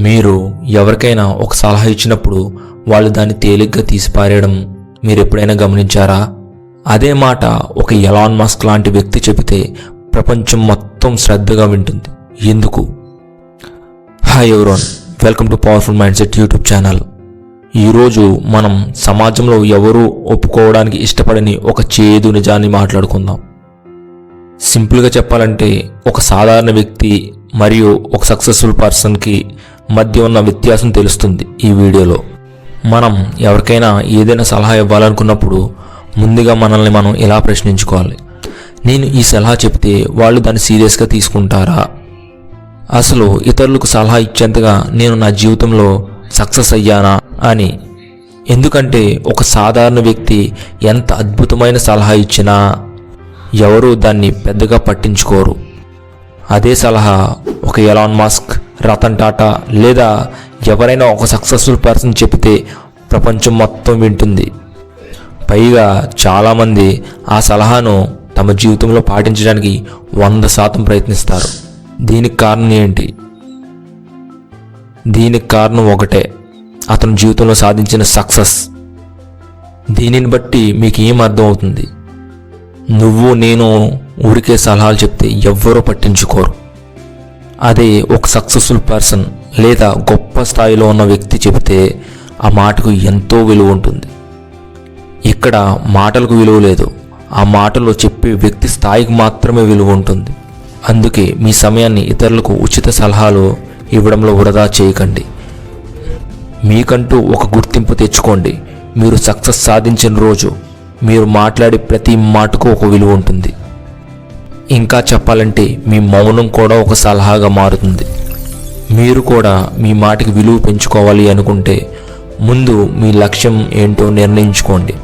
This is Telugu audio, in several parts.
మీరు ఎవరికైనా ఒక సలహా ఇచ్చినప్పుడు వాళ్ళు దాన్ని తేలిగ్గా తీసిపారేయడం మీరు ఎప్పుడైనా గమనించారా? అదే మాట ఒక ఎలాన్ మస్క్ లాంటి వ్యక్తి చెబితే ప్రపంచం మొత్తం శ్రద్ధగా వింటుంది. ఎందుకు? Hi everyone, welcome to powerful mind set YouTube channel. ఈరోజు మనం సమాజంలో ఎవరూ ఒప్పుకోవడానికి ఇష్టపడని ఒక చేదు నిజాన్ని మాట్లాడుకుందాం. సింపుల్గా చెప్పాలంటే ఒక సాధారణ వ్యక్తి మరియు ఒక సక్సెస్ఫుల్ పర్సన్కి మధ్య ఉన్న వ్యత్యాసం తెలుస్తుంది ఈ వీడియోలో. మనం ఎవరికైనా ఏదైనా సలహా ఇవ్వాలనుకున్నప్పుడు ముందుగా మనల్ని మనం ఇలా ప్రశ్నించుకోవాలి. నేను ఈ సలహా చెప్తే వాళ్ళు దాన్ని సీరియస్గా తీసుకుంటారా? అసలు ఇతరులకు సలహా ఇచ్చేంతగా నేను నా జీవితంలో సక్సెస్ అయ్యానా అని. ఎందుకంటే ఒక సాధారణ వ్యక్తి ఎంత అద్భుతమైన సలహా ఇచ్చినా ఎవరూ దాన్ని పెద్దగా పట్టించుకోరు. అదే సలహా ఒక ఎలాన్ మస్క్, రతన్ టాటా లేదా ఎవరైనా ఒక సక్సెస్ఫుల్ పర్సన్ చెబితే ప్రపంచం మొత్తం వింటుంది. పైగా చాలామంది ఆ సలహాను తమ జీవితంలో పాటించడానికి 100% ప్రయత్నిస్తారు. దీనికి కారణం ఏంటి? దీనికి కారణం ఒకటే, అతని జీవితంలో సాధించిన సక్సెస్. దీనిని బట్టి మీకు ఏం అర్థం అవుతుంది? నువ్వు నేను ఊరికే సలహాలు చెప్తే ఎవ్వరూ పట్టించుకోరు. అదే ఒక సక్సెస్ఫుల్ పర్సన్ లేదా గొప్ప స్థాయిలో ఉన్న వ్యక్తి చెబితే ఆ మాటకు ఎంతో విలువ ఉంటుంది. ఇక్కడ మాటలకు విలువ లేదు, ఆ మాటలో చెప్పే వ్యక్తి స్థాయికి మాత్రమే విలువ ఉంటుంది. అందుకే మీ సమయాన్ని ఇతరులకు ఉచిత సలహాలు ఇవ్వడంలో వృధా చేయకండి. మీకంటూ ఒక గుర్తింపు తెచ్చుకోండి. మీరు సక్సెస్ సాధించిన రోజు మీరు మాట్లాడే ప్రతి మాటకు ఒక విలువ ఉంటుంది. ఇంకా చెప్పాలంటే మీ మౌనం కూడా ఒక సలహాగా మారుతుంది. మీరు కూడా మీ మాటకి విలువ పెంచుకోవాలి అనుకుంటే ముందు మీ లక్ష్యం ఏంటో నిర్ణయించుకోండి.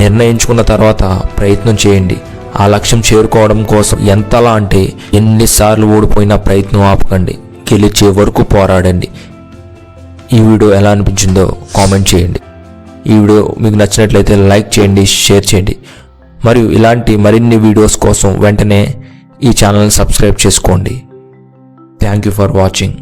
నిర్ణయించుకున్న తర్వాత ప్రయత్నం చేయండి. ఆ లక్ష్యం చేరుకోవడం కోసం ఎంతలా అంటే ఎన్నిసార్లు ఓడిపోయినా ప్రయత్నం ఆపకండి. గెలిచే వరకు పోరాడండి. ఈ వీడియో ఎలా అనిపించిందో కామెంట్ చేయండి. ఈ వీడియో మీకు నచ్చినట్లయితే లైక్ చేయండి, షేర్ చేయండి. మరియు ఇలాంటి మరిన్ని వీడియోస్ కోసం వెంటనే ఈ ఛానల్ని సబ్స్క్రైబ్ చేసుకోండి. Thank you for watching.